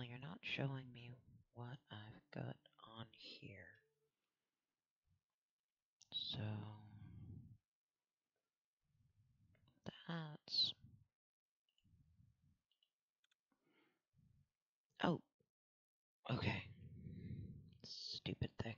Well, you're not showing me what I've got on here. So that's... Oh, okay. Stupid thing.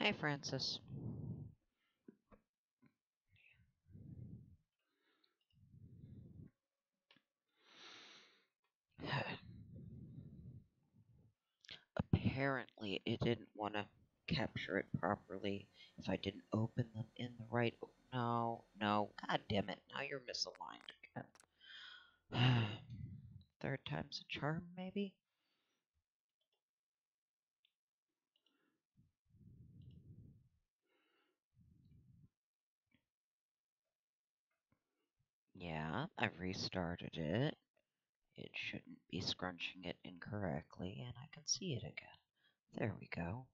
Hey, Francis. Apparently, it didn't want to capture it properly if I didn't open them in the right... No, no. God damn it. Now you're misaligned again. Third time's a charm, maybe? Yeah, I've restarted it. It shouldn't be scrunching it incorrectly, and I can see it again. There we go.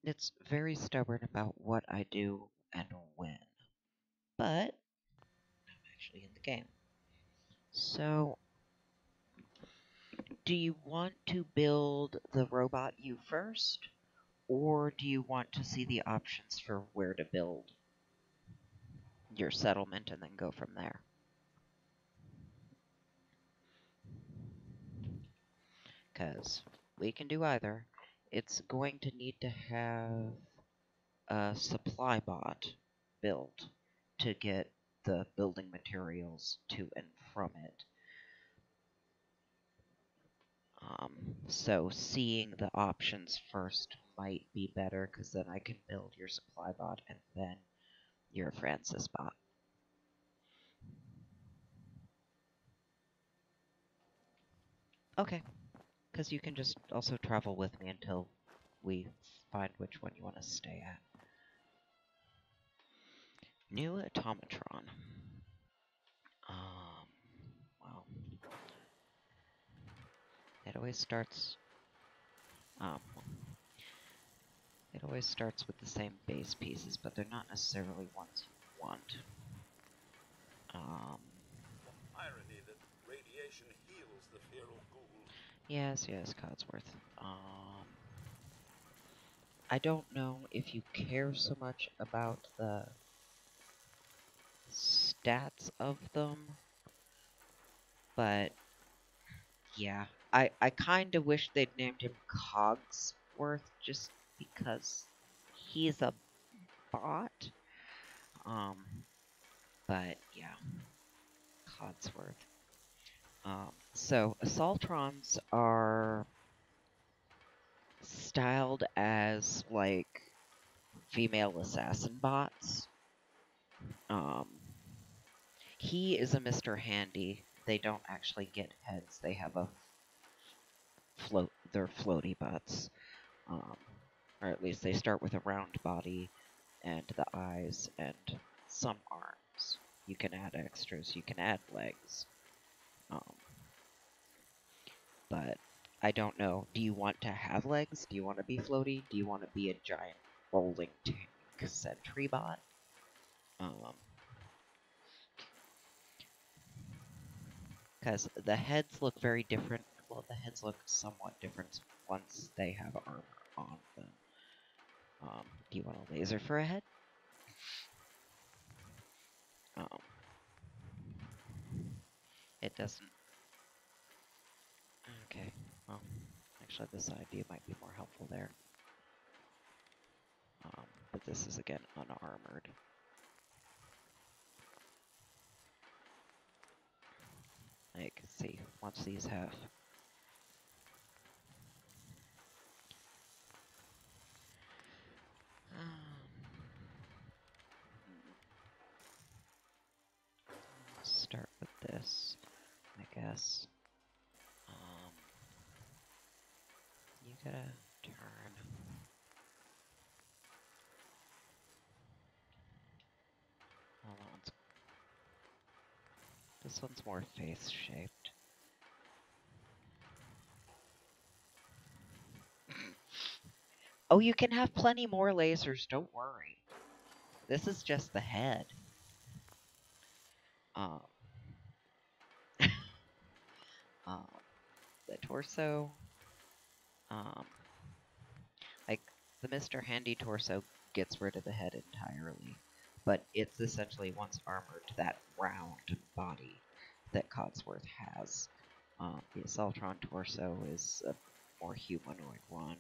It's very stubborn about what I do and when, but I'm actually in the game. So, do you want to build the robot you first, or do you want to see the options for where to build your settlement and then go from there? Because we can do either. It's going to need to have a supply bot built to get the building materials to and from it. So seeing the options first might be better, because then I can build your supply bot and then your Francis bot. Okay, because you can just also travel with me until we find which one you want to stay at. New automatron. Well, it always starts. Um, it always starts with the same base pieces, but they're not necessarily ones you want. Irony that radiation heals the feral ghoul. Yes, Codsworth. I don't know if you care so much about the stats of them, but yeah, I kind of wish they'd named him Cogsworth just because he's a bot. But yeah, Codsworth. So Assaultrons are styled as like female assassin bots. He is a Mr. Handy. They don't actually get heads. They have a float. They're floaty bots, or at least they start with a round body and the eyes and some arms. You can add extras. You can add legs. But I don't know. Do you want to have legs? Do you want to be floaty? Do you want to be a giant rolling tank sentry bot? Because the heads look very different. Well, the heads look somewhat different once they have armor on them. Do you want a laser for a head? It doesn't. Okay, well, actually this idea might be more helpful there. But this is, again, unarmored. Like, see, once these have... start with this, I guess. You gotta turn. Hold on. This one's more face-shaped. Oh, you can have plenty more lasers, don't worry. This is just the head. Um, um, the torso, um, like, the Mr. Handy torso gets rid of the head entirely, but it's essentially once armored that round body that Codsworth has. The Assaultron torso is a more humanoid one.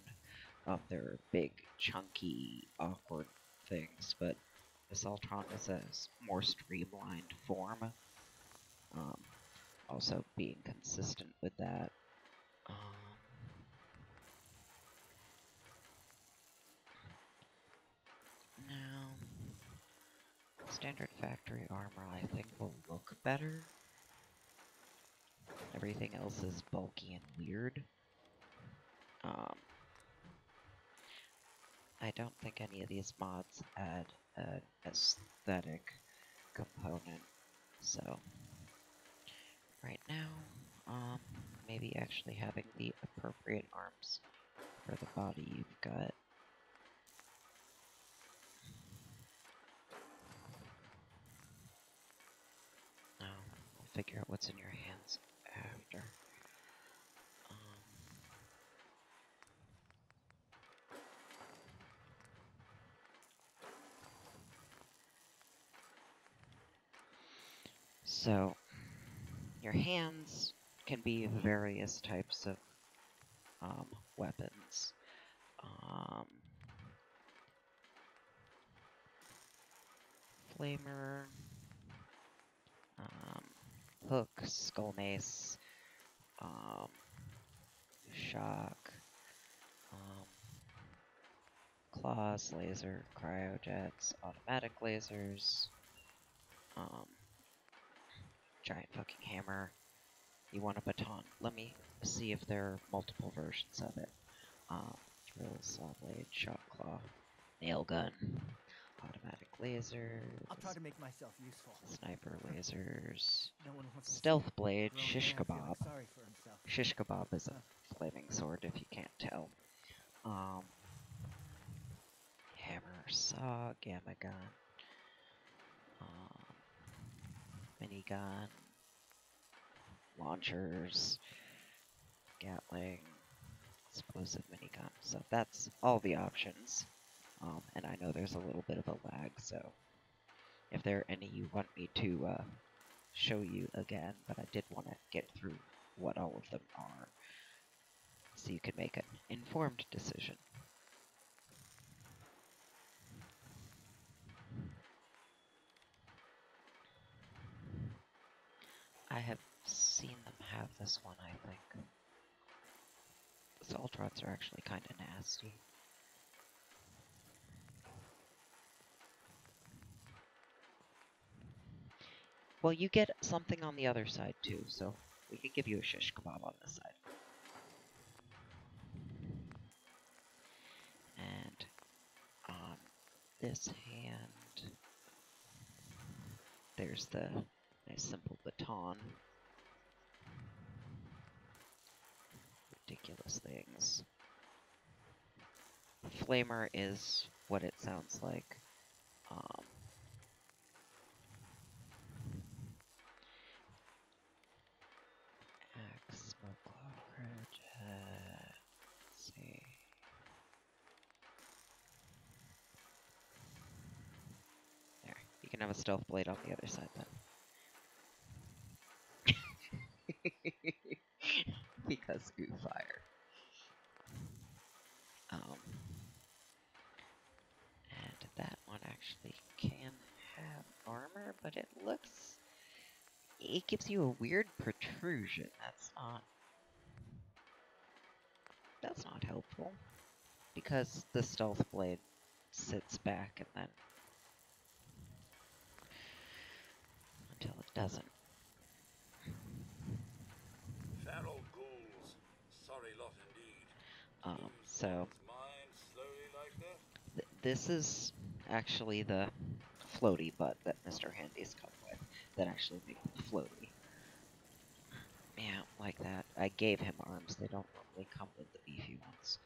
They're big, chunky, awkward things, but Assaultron is a more streamlined form. Also being consistent with that. Now, standard factory armor I think will look better. Everything else is bulky and weird. I don't think any of these mods add an aesthetic component, so right now, maybe actually having the appropriate arms for the body you've got. We'll figure out what's in your hands after. So, your hands can be various types of weapons. Flamer, hook, skull mace, shock, claws, laser, cryojets, automatic lasers, giant fucking hammer. You want a baton. Let me see if there are multiple versions of it. Drill, saw blade, shot claw, nail gun, automatic lasers. I'll try to make myself useful. Sniper lasers. No one wants Stealth blade, grown shish man feeling kebab. sorry for himself. Shish kebab is a flaming sword if you can't tell. Hammer, saw, gamma gun, minigun, launchers, Gatling, explosive minigun. So that's all the options. And I know there's a little bit of a lag, so if there are any you want me to show you again, but I did want to get through what all of them are, so you can make an informed decision. I have seen them have this one, I think. The Assaultrons are actually kind of nasty. Well, you get something on the other side too, so we could give you a shish kebab on this side. And on this hand, there's the nice simple baton. Ridiculous things. Flamer is what it sounds like. Axe, smoke claw, cryoget. Let's see. There, you can have a stealth blade on the other side then. Because goo fire. And that one actually can have armor, but it gives you a weird protrusion. That's not helpful. Because the stealth blade sits back and then until it doesn't. Feral ghouls. Sorry lot indeed. So Mind slowly like that? this is actually the floaty butt that Mr. Handy's come with that actually make it floaty. Yeah, like that. I gave him arms. They don't normally come with the beefy ones.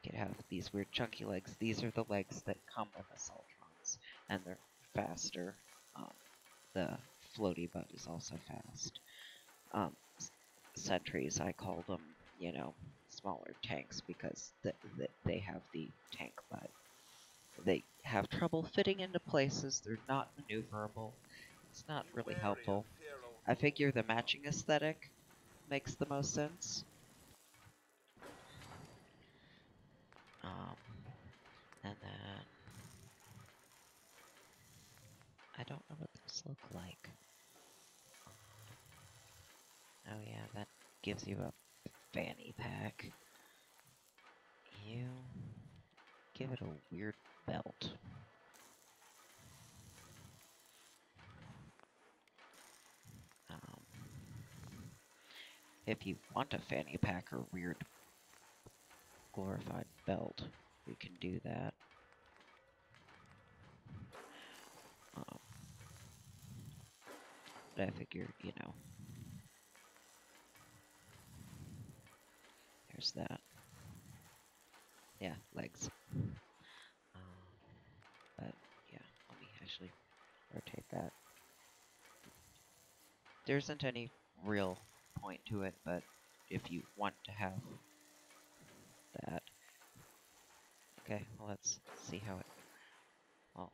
it have these weird chunky legs. These are the legs that come with Assaultrons, and they're faster. The floaty butt is also fast. Sentries, I call them, you know, smaller tanks because they have the tank butt. They have trouble fitting into places. They're not maneuverable. It's not really helpful. I figure the matching aesthetic makes the most sense. And then I don't know what those look like. Oh yeah, that gives you a fanny pack. You give it a weird belt. If you want a fanny pack or weird glorified belt, we can do that. But I figure, you know, there's that. Yeah, legs. But yeah, let me actually rotate that. There isn't any real point to it, but if you want to have that. Okay, well, let's see how it... Well,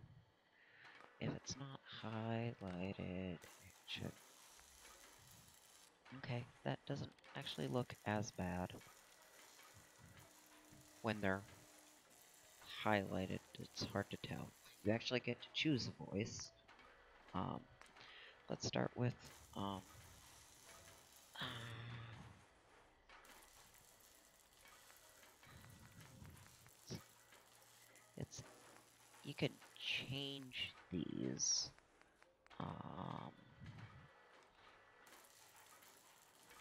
if it's not highlighted, it should... Okay, that doesn't actually look as bad. When they're highlighted, it's hard to tell. You actually get to choose a voice. Let's start with, you can change these.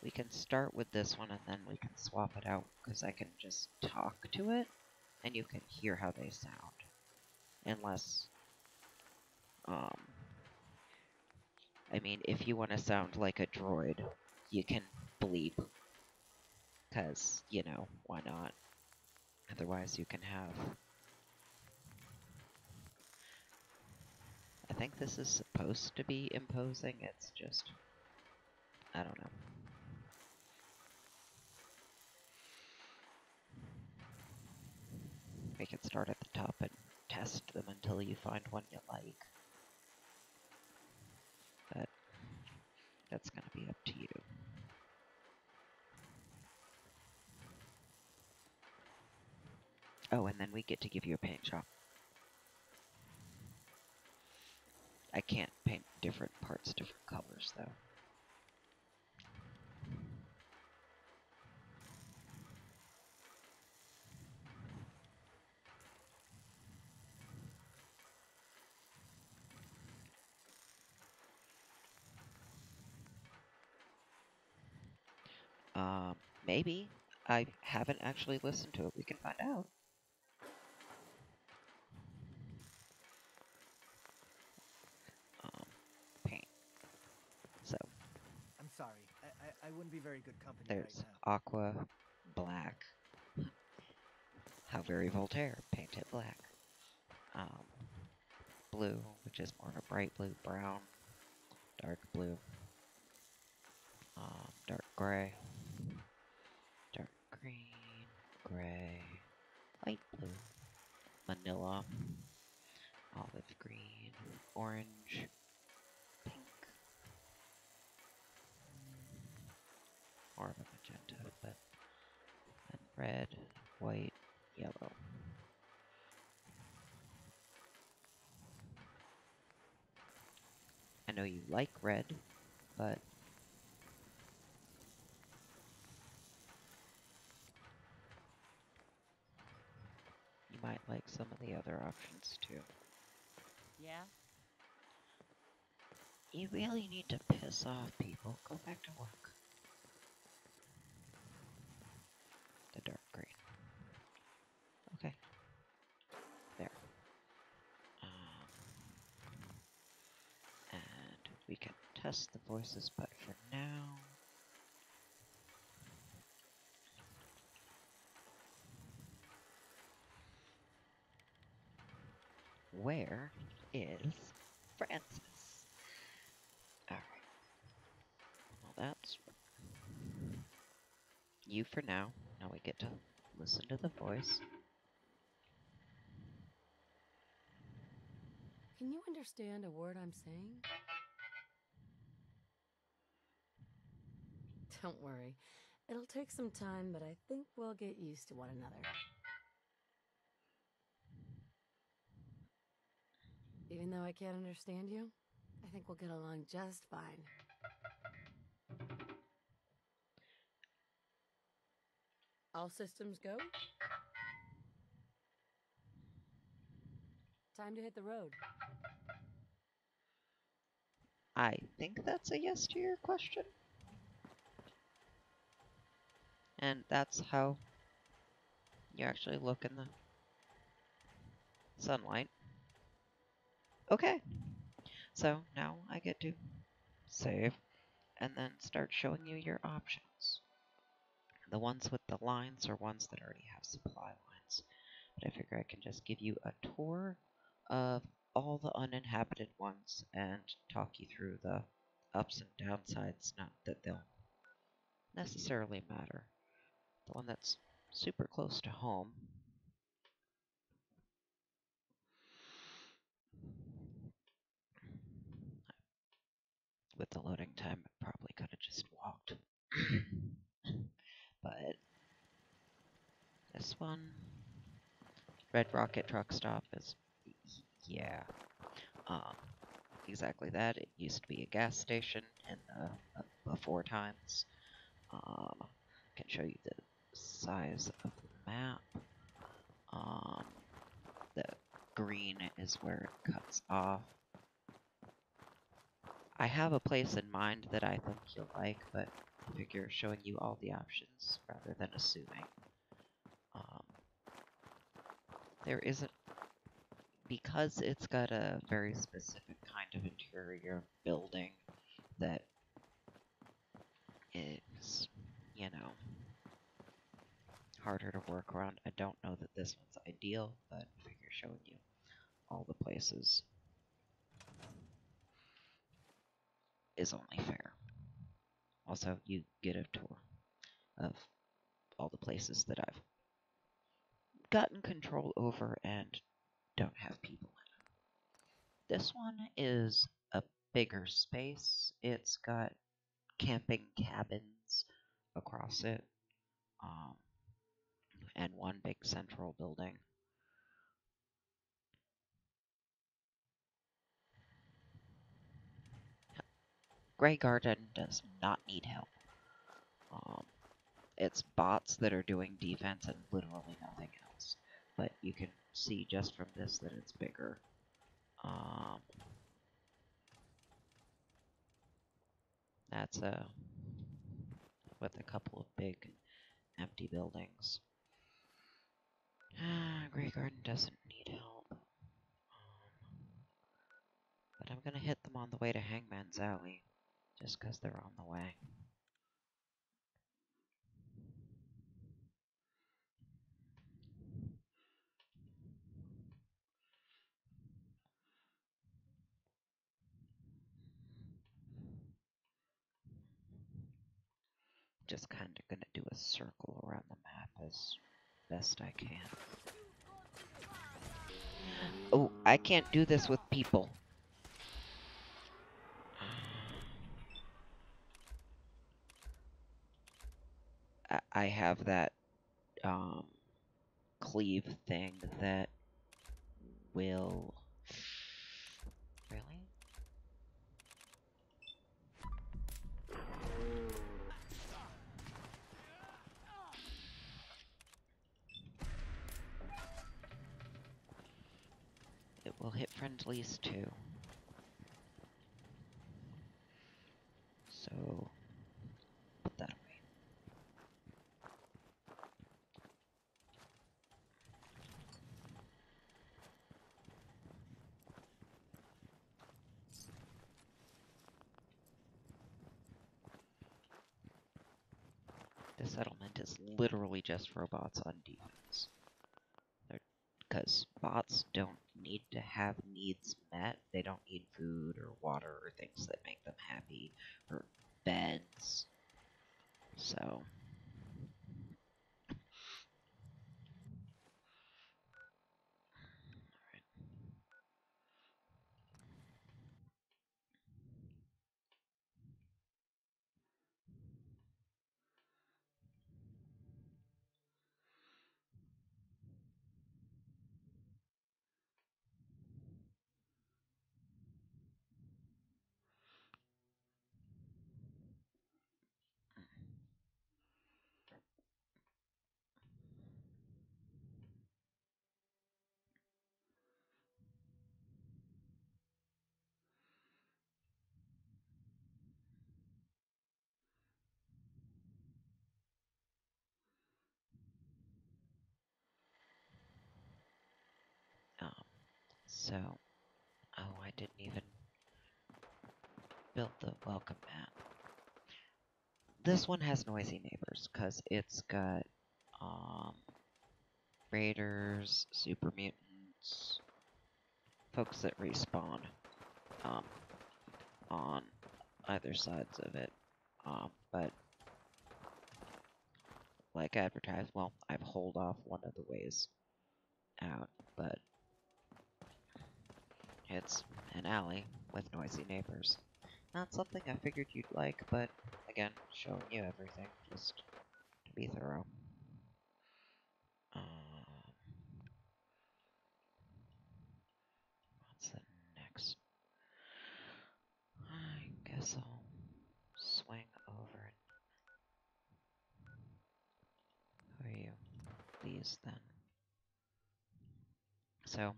We can start with this one and then we can swap it out, because I can just talk to it, and you can hear how they sound. Unless, I mean, if you want to sound like a droid, you can bleep, because, you know, why not? Otherwise you can have... I think this is supposed to be imposing, it's just... I don't know. We can start at the top and test them until you find one you like. But that's gonna be up to you. Oh, and then we get to give you a paint job. I can't paint different parts, different colors, though. Maybe. I haven't actually listened to it. We can find out. Paint. So. I'm sorry. I wouldn't be very good company There's right now. aqua, black. How very Voltaire. Paint it black. Blue, which is more of a bright blue. Brown. Dark blue. Dark gray. Dark green. Gray. Light blue. Manila. Olive green. Orange. Pink. More of a magenta, but then red, white, yellow. I know you like red, but you might like some of the other options too. Yeah? You really need to piss off people. Go back to work. The dark green. Okay. There. And we can test the voices, but for now... where is Francis? Alright. Well, that's you for now. Now we get to listen to the voice. Can you understand a word I'm saying? Don't worry. It'll take some time, but I think we'll get used to one another. Even though I can't understand you, I think we'll get along just fine. All systems go? Time to hit the road. I think that's a yes to your question. And that's how you actually look in the sunlight. Okay. So now I get to save and then start showing you your options. The ones with the lines are ones that already have supply lines. But I figure I can just give you a tour of all the uninhabited ones and talk you through the ups and downsides, not that they'll necessarily matter. The one that's super close to home with the loading time, I probably could have just walked. But this one, Red Rocket Truck Stop, is, yeah, exactly that. It used to be a gas station in the before times. Can show you the size of the map. The green is where it cuts off. I have a place in mind that I think you'll like, but I figure showing you all the options rather than assuming. There isn't, because it's got a very specific kind of interior building that is, you know, harder to work around. I don't know that this one's ideal, but I figure showing you all the places is only fair. Also, you get a tour of all the places that I've gotten control over and don't have people in. This one is a bigger space. It's got camping cabins across it, and one big central building. Grey Garden does not need help. It's bots that are doing defense and literally nothing else. But you can see just from this that it's bigger. That's with a couple of big empty buildings. Grey Garden doesn't need help. But I'm gonna hit them on the way to Hangman's Alley, just because they're on the way. Just kind of gonna do a circle around the map as best I can. Oh, I can't do this with people. I have that cleave thing that will... Really? It will hit friendlies too. So, put that away. This settlement is literally just robots on defense. Because bots don't need to have needs met. They don't need food or water or things that make them happy or beds. So um, so oh, I didn't even build the welcome mat. This one has noisy neighbors because it's got raiders, super mutants, folks that respawn um, on either sides of it. But like advertised, well, I've holed off one of the ways out, but it's an alley with noisy neighbors. Not something I figured you'd like, but again, showing you everything just to be thorough. What's the next? I guess I'll swing over and who are you? These then. So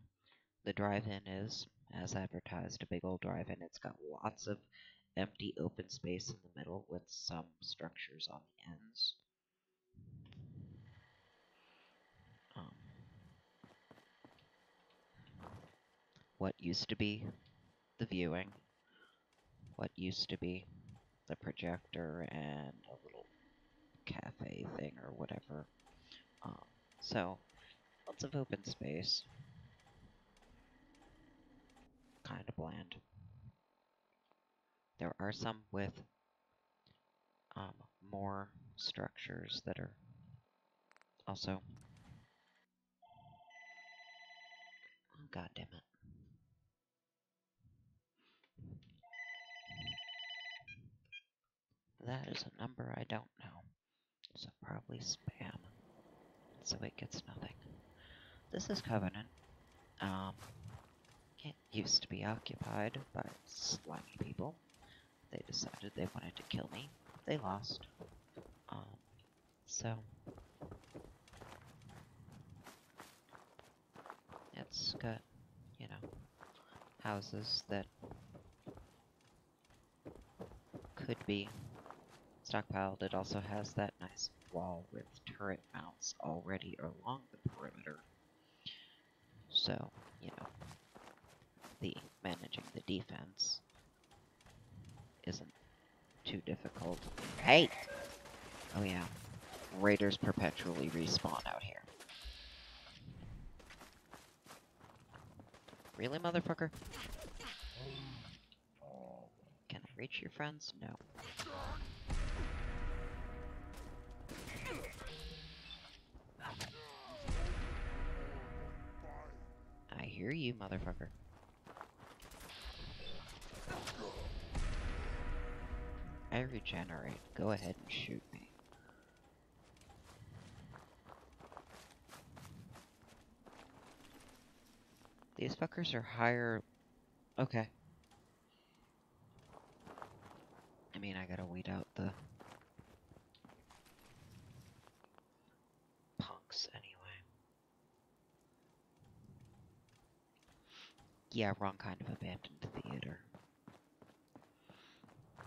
the drive-in is, as advertised, a big old drive-in. It's got lots of empty open space in the middle with some structures on the ends. What used to be the viewing, what used to be the projector and a little cafe thing or whatever. So lots of open space. Kind of bland. There are some with more structures that are also. Oh, God damn it. That is a number I don't know. So probably spam. So it gets nothing. This is Covenant. It used to be occupied by slimy people. They decided they wanted to kill me. They lost. So it's got, you know, houses that could be stockpiled. It also has that nice wall with turret mounts already along the perimeter. So, you know, the managing the defense isn't too difficult. Hey! Oh yeah, raiders perpetually respawn out here. Really, motherfucker? Can I reach your friends? No. I hear you, motherfucker. I regenerate. Go ahead and shoot me. These fuckers are higher. Okay. I mean, I gotta weed out the punks anyway. Yeah, wrong kind of abandoned theater. I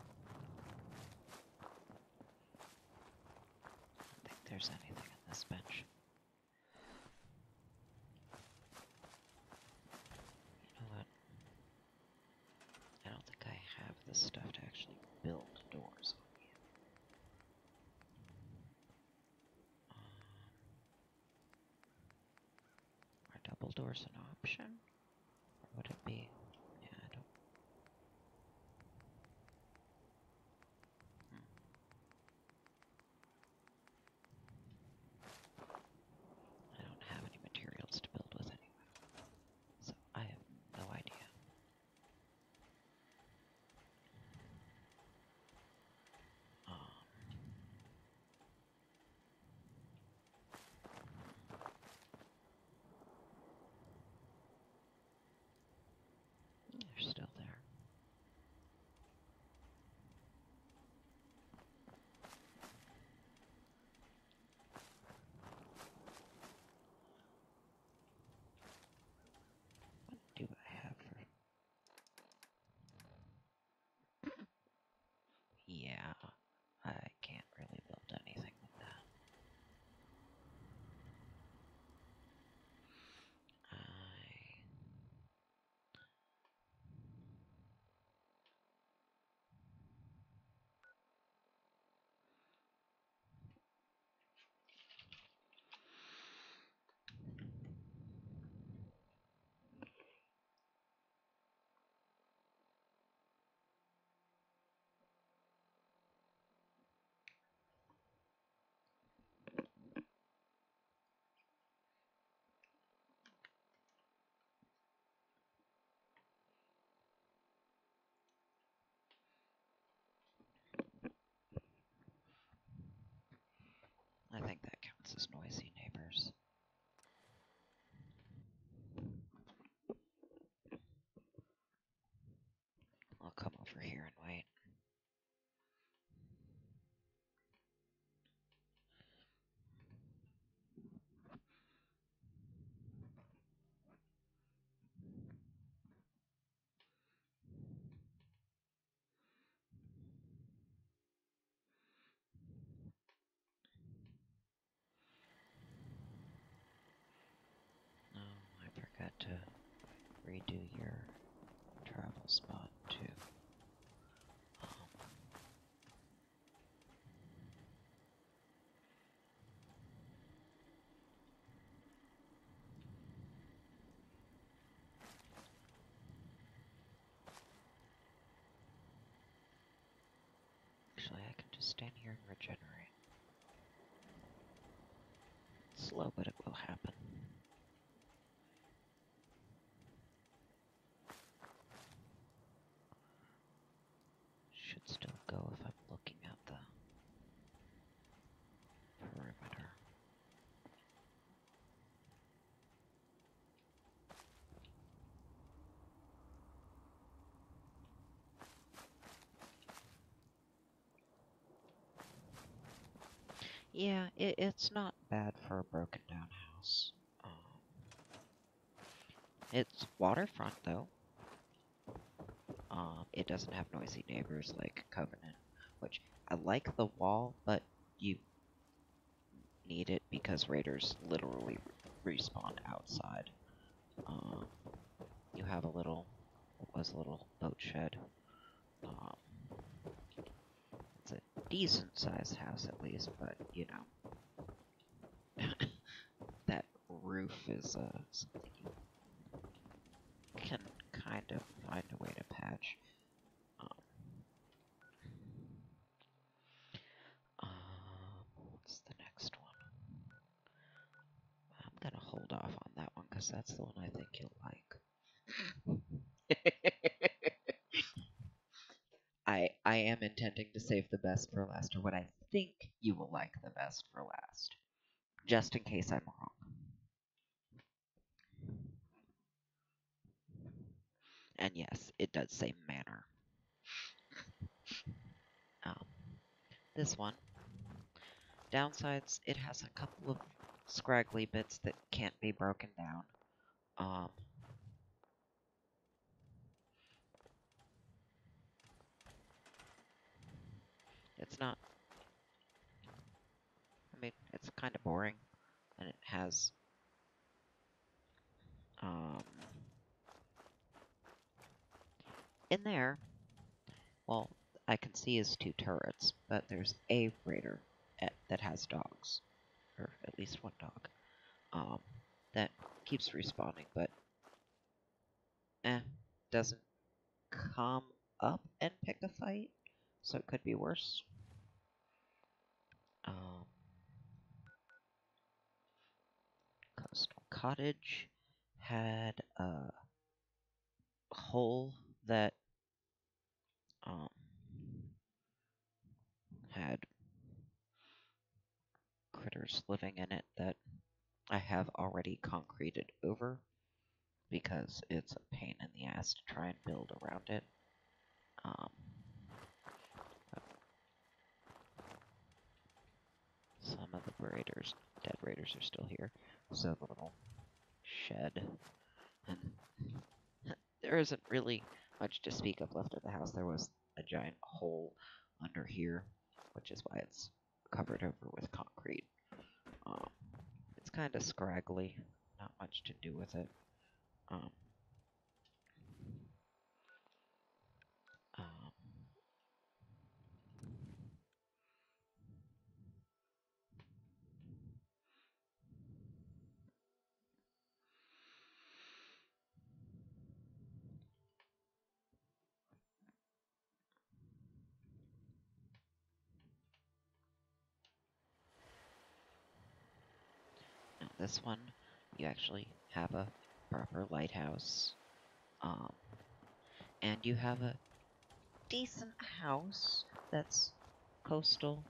don't think there's anything in this bench. You know what? I don't think I have the stuff to actually build doors on you. Are double doors an option? would it be? Yeah, I don't. Hmm. I don't have any materials to build with anyway, so I have no idea. They're still there. What do I have for... Yeah, I can't really build anything with that. I think that counts as noisy neighbors. I'll come over here and wait. Oh, I forgot to redo your travel spot too. Actually, I can just stand here and regenerate. It's slow, but it will happen. Should still go if I'm looking at the perimeter. Yeah, it's not bad for a broken down house. It's waterfront though. It doesn't have noisy neighbors like Covenant, which I like the wall, but you need it because raiders literally respawn outside. You have a little, what was a little boat shed. It's a decent sized house at least, but you know, that roof is something you can kind of find a way to patch. What's the next one? I'm gonna hold off on that one because that's the one I think you'll like. I am intending to save the best for last, or what I think you will like the best for last, just in case I'm wrong. And yes, it does say manor. This one, downsides, it has a couple of scraggly bits that can't be broken down. It's not, I mean, it's kind of boring, and it has, in there, well, I can see is 2 turrets, but there's a raider that has dogs, or at least 1 dog, that keeps respawning, but doesn't come up and pick a fight, so it could be worse. Coastal Cottage had a hole that had critters living in it that I have already concreted over because it's a pain in the ass to try and build around it. Some of the dead raiders are still here. So the little shed. And there isn't really much to speak of left of the house. There was a giant hole under here, which is why it's covered over with concrete. It's kind of scraggly, not much to do with it. Now this one, you actually have a proper lighthouse, and you have a decent house that's coastal.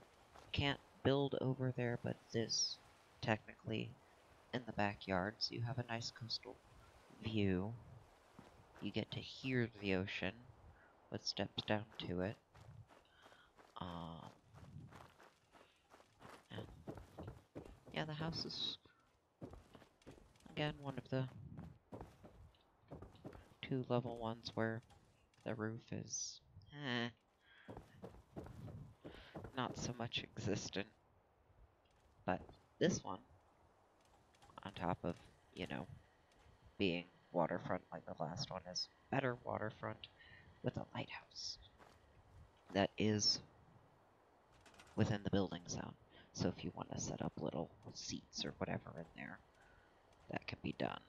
Can't build over there, but it is technically in the backyard, so you have a nice coastal view. You get to hear the ocean with steps down to it. And yeah, the house is again one of the 2-level ones where the roof is not so much existent. But this one, on top of, being waterfront like the last one, is better waterfront with a lighthouse that is within the building zone. So if you want to set up little seats or whatever in there, that can be done.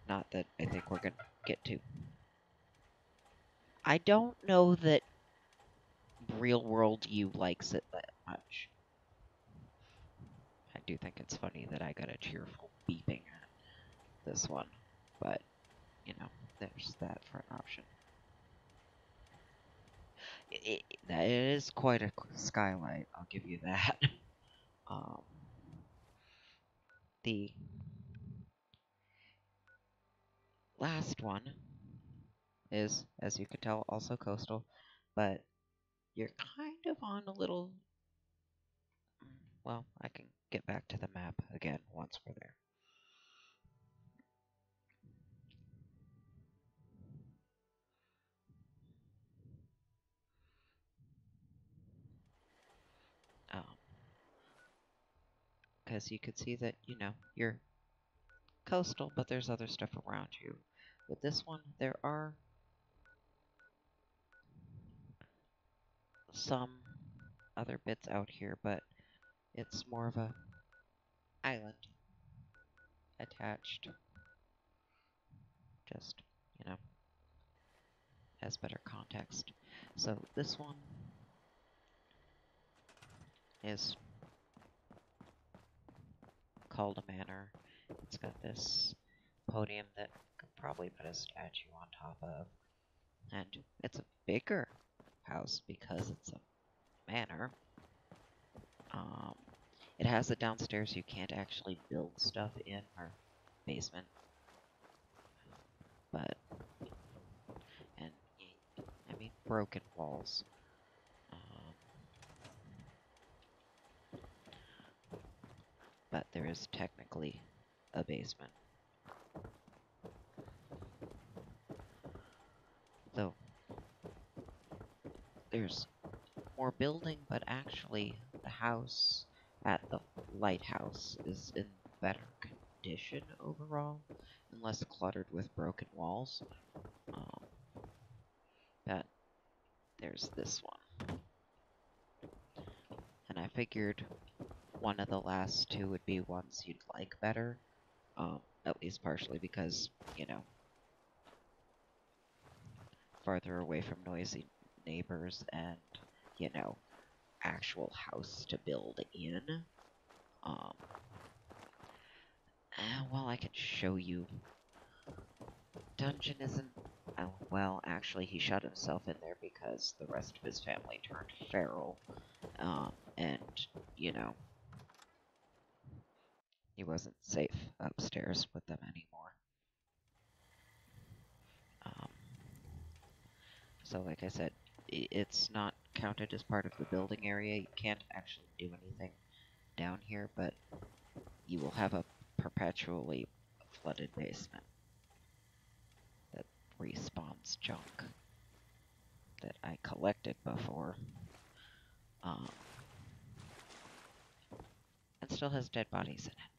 Not that I think we're going to get to. I don't know that Real World U likes it that much. I do think it's funny that I got a cheerful beeping at this one, but, there's that for an option. That is quite a skylight, I'll give you that. The last one is, as you can tell, also coastal, but you're kind of on a little... Well, I can get back to the map again once we're there. Because you could see that, you're coastal, but there's other stuff around you. With this one, there are some other bits out here, but it's more of a island attached. Just, has better context. So this one is called a manor. It's got this podium that could probably put a statue on top of. And it's a bigger house because it's a manor. It has a downstairs you can't actually build stuff in, or basement. But, and, I mean, broken walls. But there is technically a basement. Though, there's more building, but actually the house at the lighthouse is in better condition overall, and less cluttered with broken walls. But there's this one. And I figured one of the last two would be ones you'd like better, at least partially because, farther away from noisy neighbors and, you know, actual house to build in. Well, I can show you. Dungeon isn't... Oh, well, actually, he shut himself in there because the rest of his family turned feral. And, you know, he wasn't safe upstairs with them anymore. So like I said, it's not counted as part of the building area. You can't actually do anything down here, but you will have a perpetually flooded basement that respawns junk that I collected before. And still has dead bodies in it.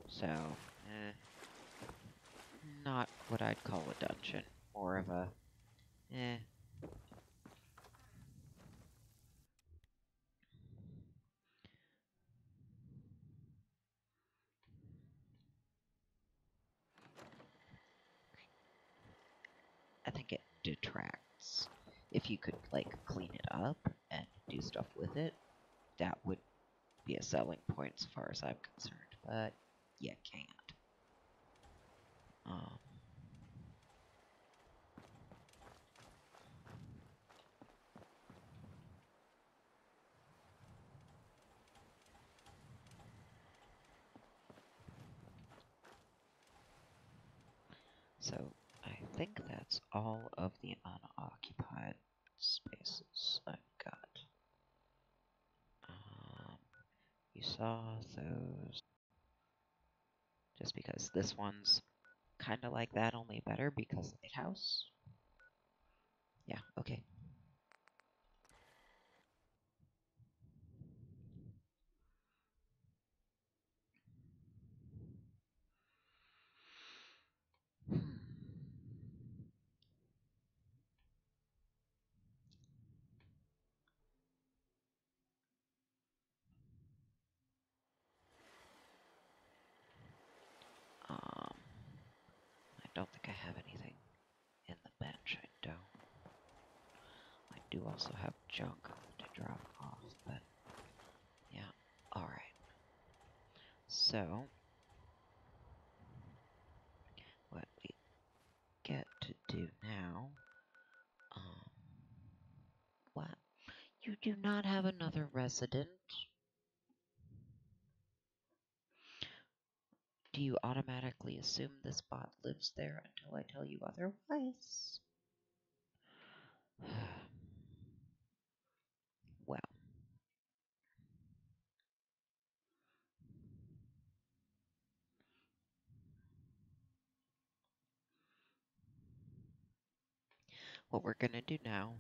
So, not what I'd call a dungeon. More of a, I think it detracts. If you could, like, clean it up and do stuff with it, that would be a selling point as far as I'm concerned, but you can't. So I think that's all of the unoccupied spaces I've got. You saw those. Just because this one's kind of like that, only better because lighthouse. Yeah, okay. I don't think I have anything in the bench. I don't. I do also have junk to drop off, but yeah. Alright. So, what we get to do now, what? You do not have another resident? Do you automatically assume this bot lives there until I tell you otherwise? Well. What we're gonna do now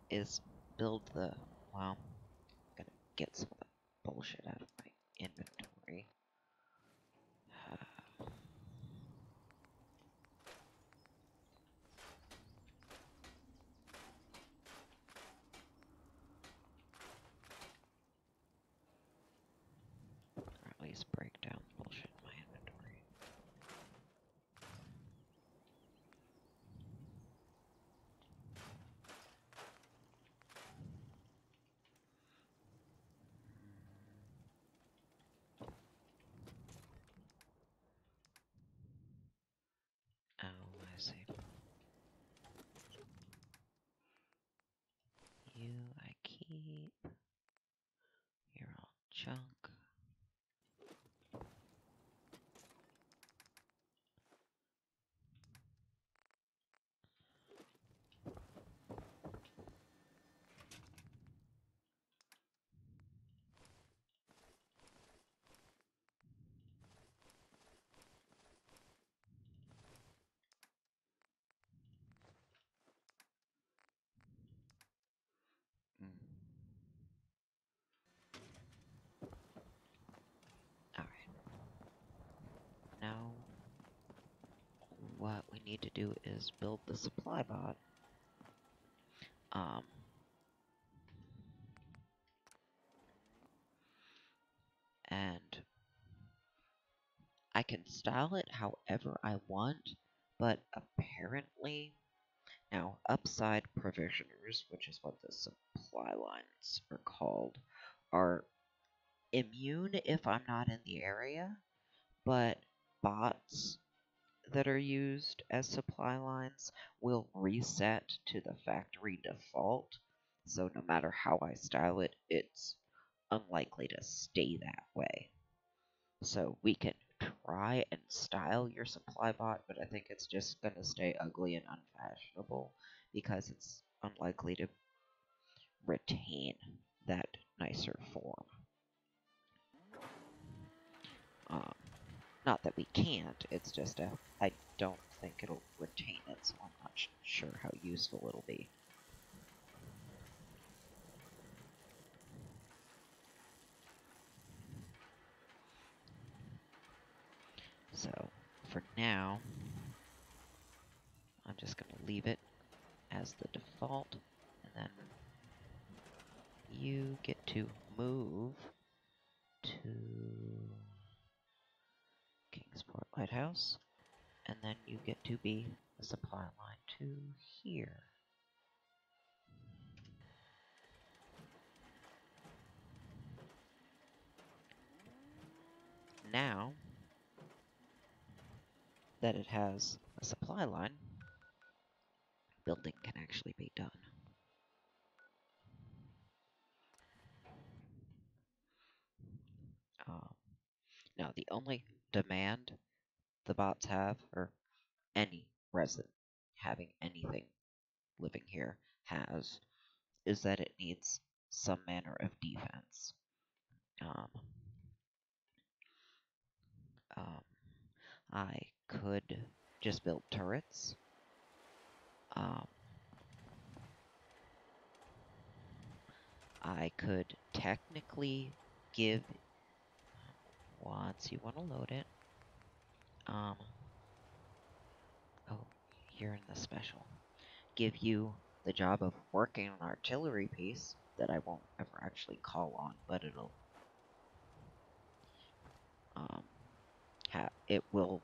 is build the, well, I'm gonna get some of the bullshit out of my inventory. Or at least break down the bullshit in my inventory. Oh, I see. You I keep. You're all junk. Alright. Now, what we need to do is build the supply bot. And I can style it however I want, but apparently, now upside provisioners, which is what the supply lines are called, are immune if I'm not in the area, but bots that are used as supply lines will reset to the factory default. So no matter how I style it, it's unlikely to stay that way. So we can try and style your supply bot, but I think it's just going to stay ugly and unfashionable because it's unlikely to retain that nicer form. Um, Not that we can't, it's just I don't think it'll retain it, so I'm not sure how useful it'll be. So, for now, I'm just going to leave it as the default, and then you get to move to Kingsport Lighthouse, and then you get to be the supply line to here. Now that it has a supply line, building can actually be done. Now, the only demand the bots have, or any resident having anything living here has, is that it needs some manner of defense. I could just build turrets. I could technically give, once you want to load it, oh, you're in the special, give you the job of working an artillery piece that I won't ever actually call on, but it will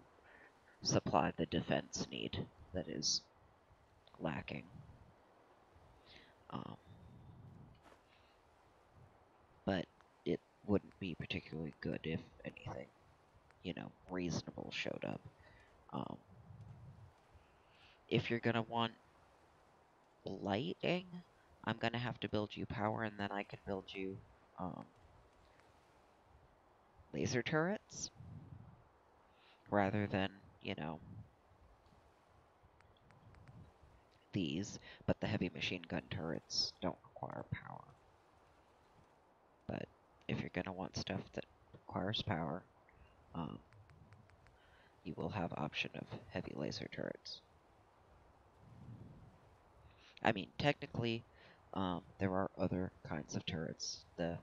supply the defense need that is lacking. But it wouldn't be particularly good if anything, reasonable showed up. If you're gonna want lighting, I'm gonna have to build you power, and then I can build you laser turrets rather than, these, but the heavy machine gun turrets don't require power. But if you're gonna want stuff that requires power, you will have option of heavy laser turrets. I mean, technically, there are other kinds of turrets. The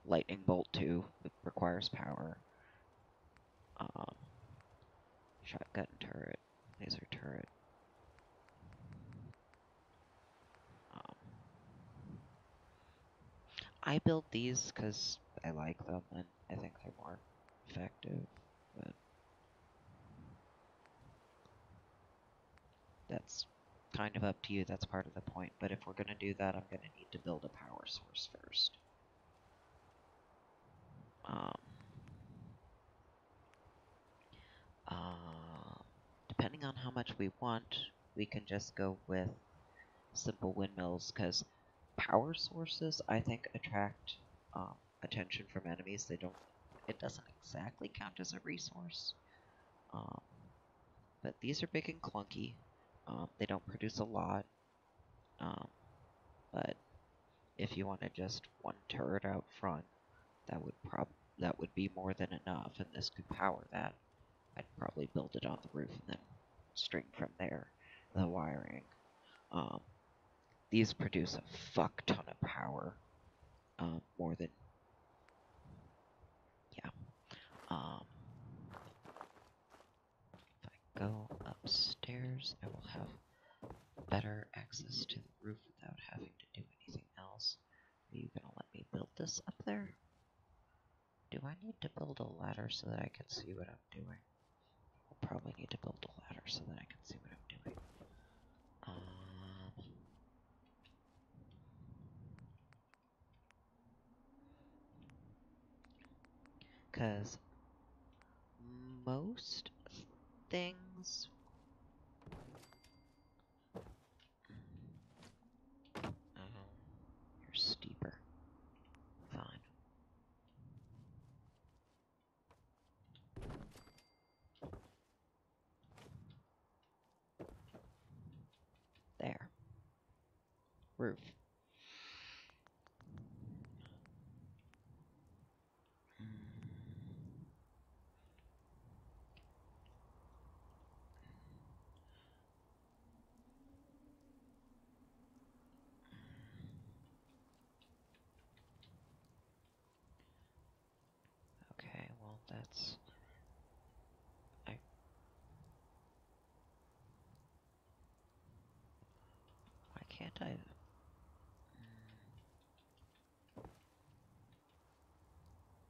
lightning bolt 2 requires power. Shotgun turret, laser turret. I build these because I like them and I think they're more effective, but that's kind of up to you. That's part of the point. But if we're going to do that, I'm going to need to build a power source first. Depending on how much we want, we can just go with simple windmills, because power sources, I think, attract attention from enemies. It doesn't exactly count as a resource. But these are big and clunky. They don't produce a lot. But if you wanted just one turret out front, that would be more than enough, and this could power that. I'd probably build it on the roof and then string from there the wiring. These produce a fuck ton of power, more than, yeah. If I go upstairs, I will have better access to the roof without having to do anything else. Are you gonna let me build this up there? Do Do I need to build a ladder so that I can see what I'm doing? I'll probably need to build a ladder so that I can see what I'm doing. Because most things... Oh, you're steeper. Fine. There. Roof. Okay, well that's... Why can't I...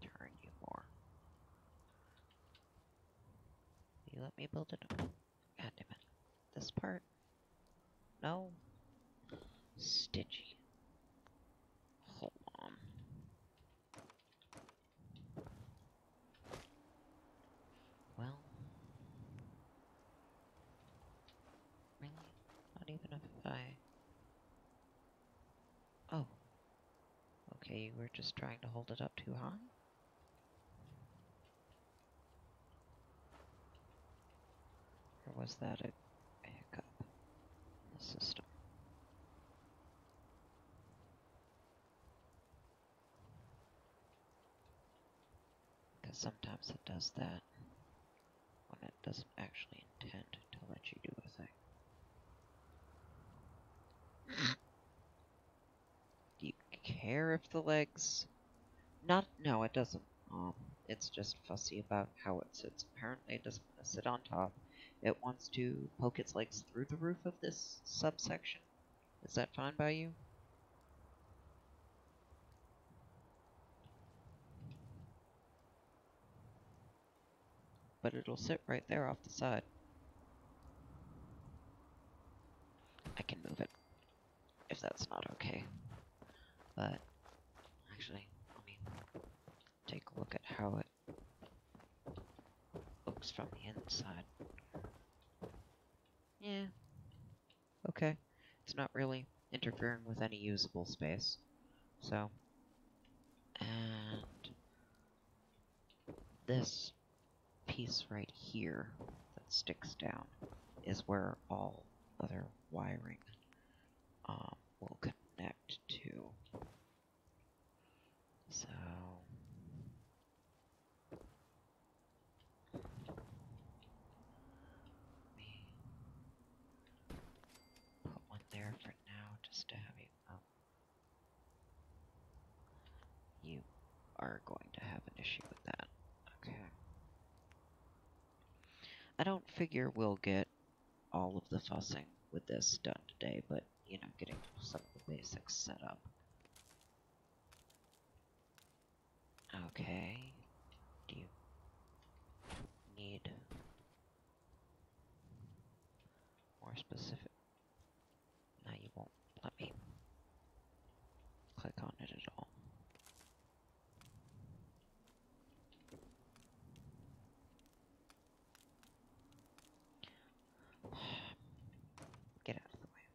Turn you more. You let me build it? God damn it. This part? No? Stingy. Hold on. Well... Really? Not even if I... Oh. Okay, you were just trying to hold it up too high? Or was that a hiccup in the system? Because sometimes it does that when it doesn't actually intend to let you do a thing. Do you care if the legs... No, it doesn't. It's just fussy about how it sits. Apparently it doesn't want to sit on top. It wants to poke its legs through the roof of this subsection. Is that fine by you? But it'll sit right there off the side. I can move it, if that's not okay. But, actually, let me take a look at how it looks from the inside. Yeah. Okay. It's not really interfering with any usable space. So, and this piece right here that sticks down is where all other wiring will connect to. So let me put one there for now just to have you. Oh, you are going to have an issue with that. Okay. I don't figure we'll get all of the fussing with this done today, but, you know, getting some of the basics set up. Okay. Do you need more specific? No, you won't let me click on it at all. Get out of the way.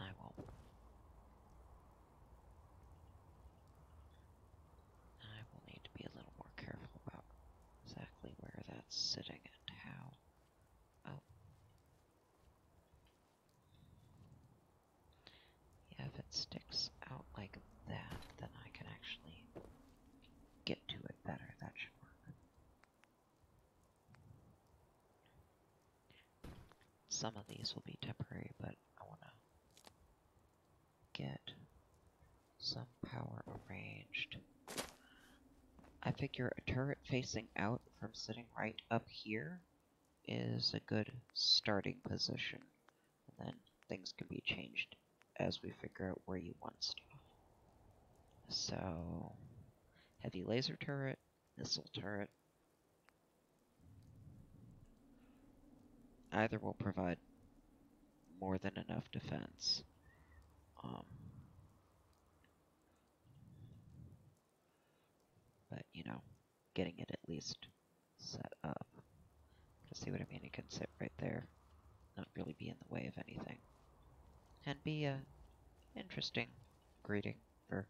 I won't. I will need to be a little more careful about exactly where that's sitting and how. Oh. Yeah, if it sticks out like that, then I can actually get to it better. That should work. Some of these will be temporary, but I want to get some power arranged. I figure a turret facing out from sitting right up here is a good starting position. And then things can be changed as we figure out where you want stuff. So, heavy laser turret, missile turret. Either will provide more than enough defense. But, you know, getting it at least set up. To see what I mean? It can sit right there, not really be in the way of anything. And be a interesting greeting for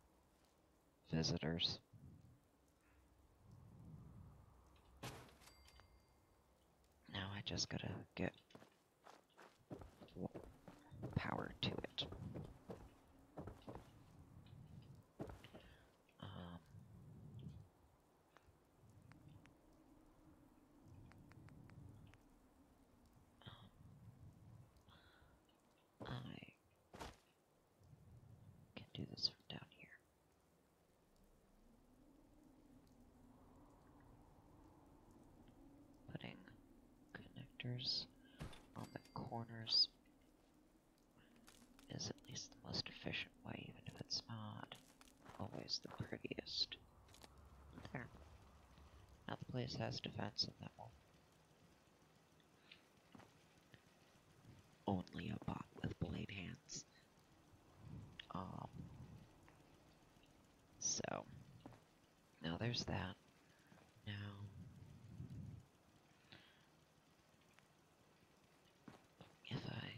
visitors. Now I just gotta get power to it. I can do this from down here. Putting connectors on the corners is at least the most efficient way, even if it's not always the prettiest. There. Now the place has defense, and that will only a bot with blade hands. So now there's that. Now if I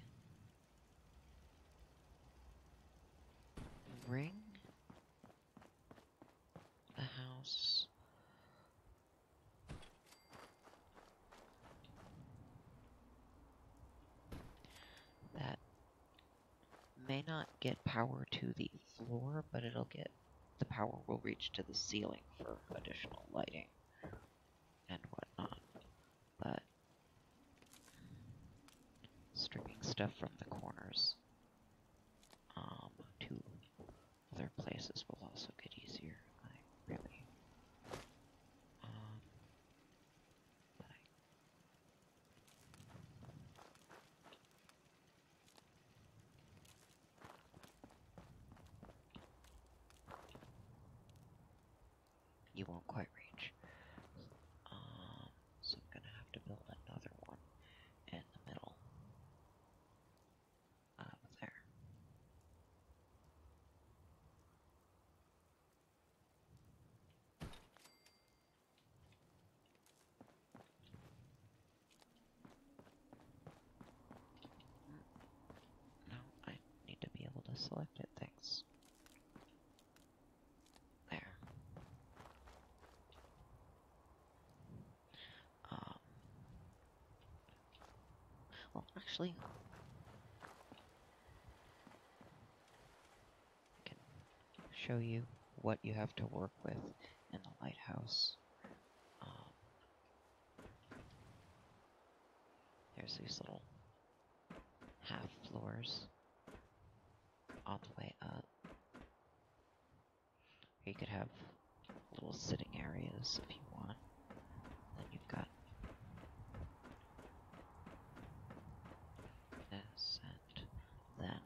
ring the house, that may not get power to the floor, but the power will reach to the ceiling for additional lighting and whatnot. But stringing stuff from the corners to other places will also get easier. I really you won't quite reach. So I'm gonna have to build another one in the middle. There. No, I need to be able to select it, thanks. There. Well, actually, I can show you what you have to work with in the lighthouse. There's these little half floors on the way up. You could have little sitting areas if you want. Then you've got this, and then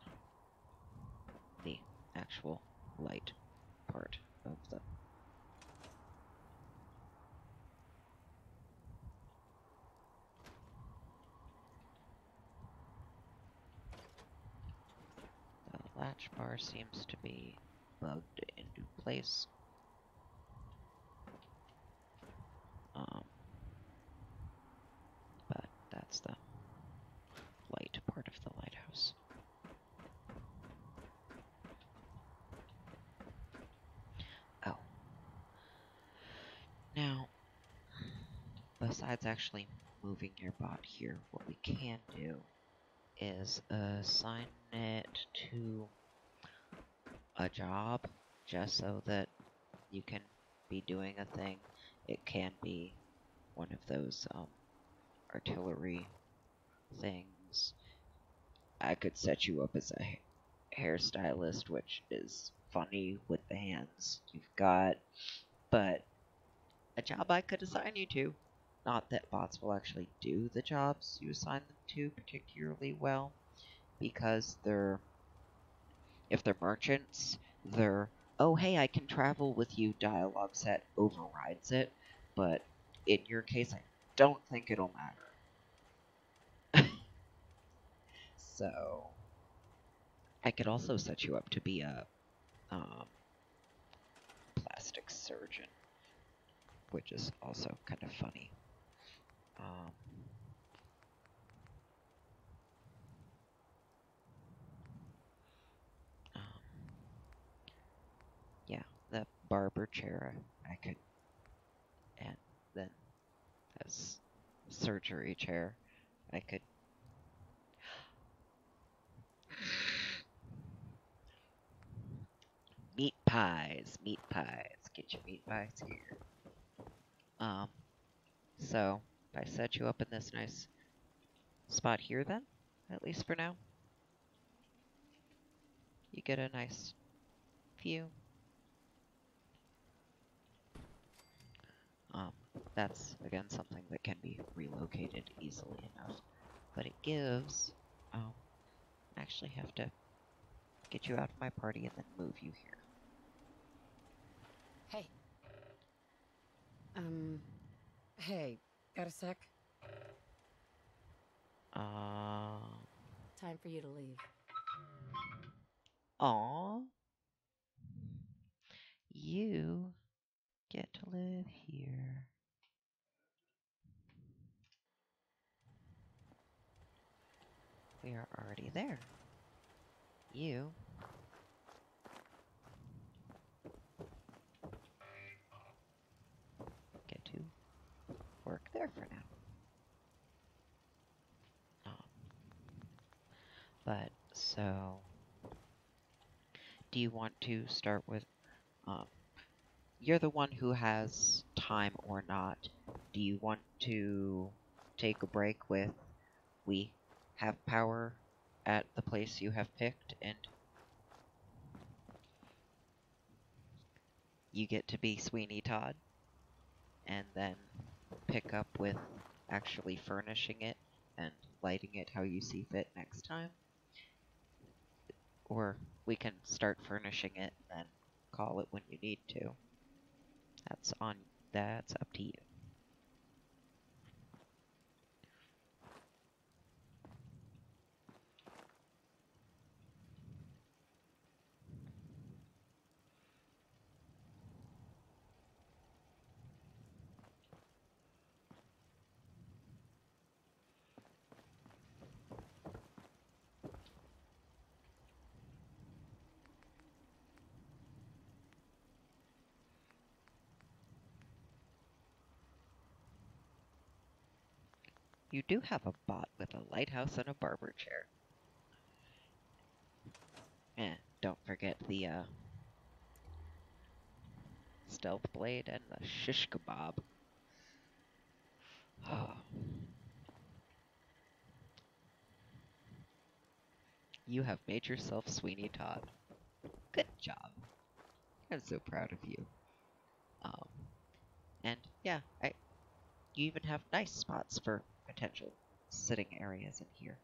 the actual light part of the latch bar seems to be bugged into place. But that's the light part of the lighthouse. Oh. Now, besides actually moving your bot here, what we can do is assign it to a job, just so that you can be doing a thing. It can be one of those artillery things. I could set you up as a hairstylist, which is funny with the hands you've got, but a job I could assign you to. Not that bots will actually do the jobs you assign them to particularly well, because if they're merchants, their "oh hey, I can travel with you" dialogue set overrides it, but in your case, I don't think it'll matter. So, I could also set you up to be a plastic surgeon, which is also kind of funny. Um, um, yeah, the barber chair I could, and then as surgery chair I could. Meat pies, meat pies. Get your meat pies here. So if I set you up in this nice spot here, then at least for now, you get a nice view. That's again something that can be relocated easily enough, but it gives. I actually have to get you out of my party and then move you here. Hey. Hey, got a sec? Time for you to leave. Aw. You get to live here. We are already there. You get to work there for now. But so, do you want to start with? You're the one who has time or not. Do you want to take a break with? We have power at the place you have picked, and you get to be Sweeney Todd, and then pick up with actually furnishing it and lighting it how you see fit next time. Or we can start furnishing it and then call it when you need to. That's up to you. You do have a bot with a lighthouse and a barber chair. Don't forget the stealth blade and the shish kebab. You have made yourself Sweeney Todd. Good job. I'm so proud of you. And yeah, you even have nice spots for potential sitting areas in here.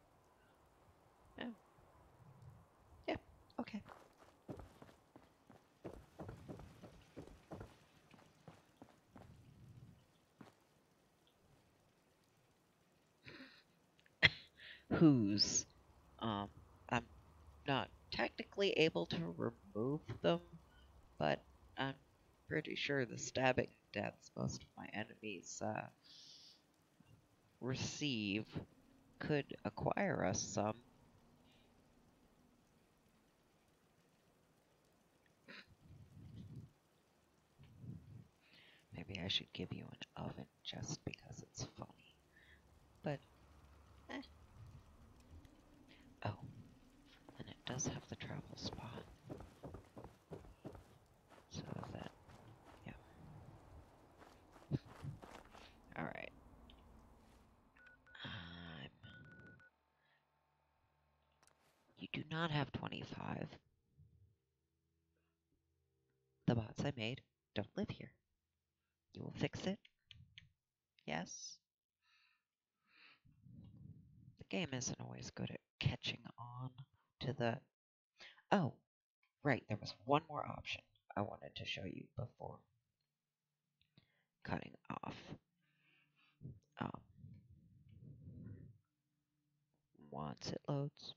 Yeah, okay. Whose? I'm not technically able to remove them, but I'm pretty sure the stabbing deaths most of my enemies receive could acquire us some. Maybe I should give you an oven just because it's funny. But, Oh, and it does have the travel spot. So that, yeah. Alright. You do not have 25. The bots I made don't live here. You will fix it? Yes? game isn't always good at catching on to the... Oh, right, there was one more option I wanted to show you before cutting off. Um, once it loads.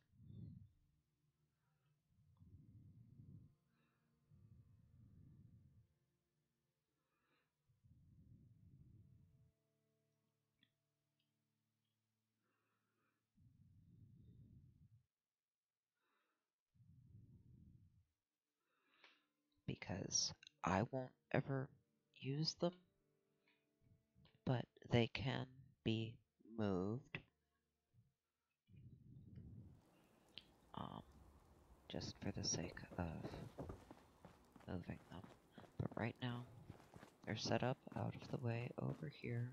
Because I won't ever use them, but they can be moved. Just for the sake of moving them. But right now, they're set up out of the way over here.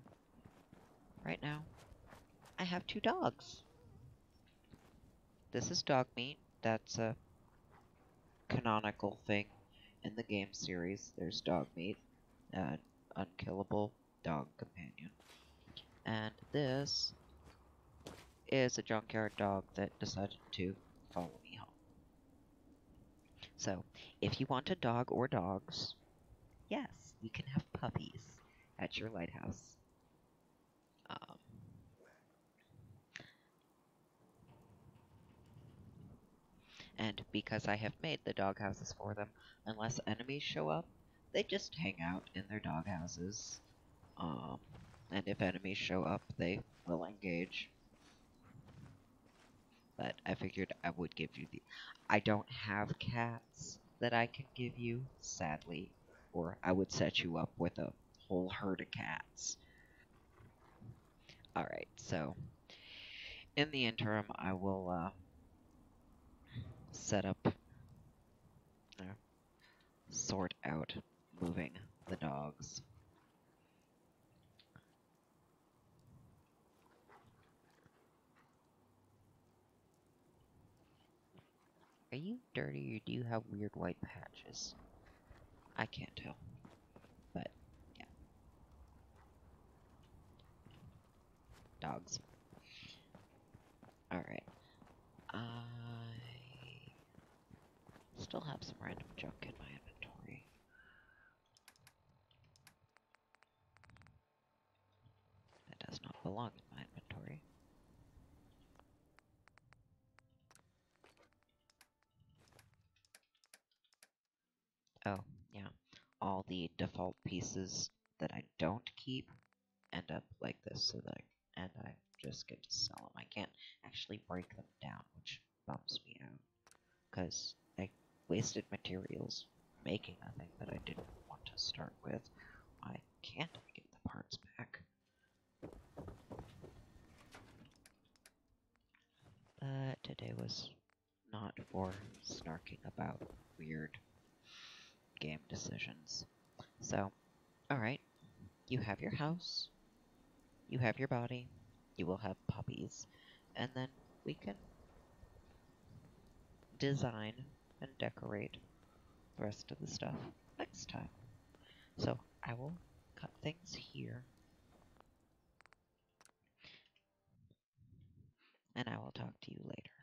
Right now, I have 2 dogs. This is dog meat. That's a canonical thing in the game series. There's dog meat, an unkillable dog companion. And this is a junkyard dog that decided to follow me home. So, if you want a dog or dogs, yes, you can have puppies at your lighthouse. And because I have made the dog houses for them, unless enemies show up, they just hang out in their dog houses. And if enemies show up, they will engage. But I figured I would give you the... I don't have cats that I can give you, sadly, or I would set you up with a whole herd of cats. Alright, so in the interim, I will set up, sort out moving the dogs. Are you dirty or do you have weird white patches? I can't tell. But, yeah. Dogs. Alright. I still have some random junk in my inventory. That does not belong in my inventory. Oh, yeah. All the default pieces that I don't keep end up like this, so that I just get to sell them. I can't actually break them down, which bums me out, because I wasted materials making a thing that I didn't want to start with. Why can't I get the parts back? But today was not for snarking about weird game decisions. So, alright, you have your house, you have your body, you will have puppies, and then we can design and decorate the rest of the stuff next time. So, I will cut things here, and I will talk to you later.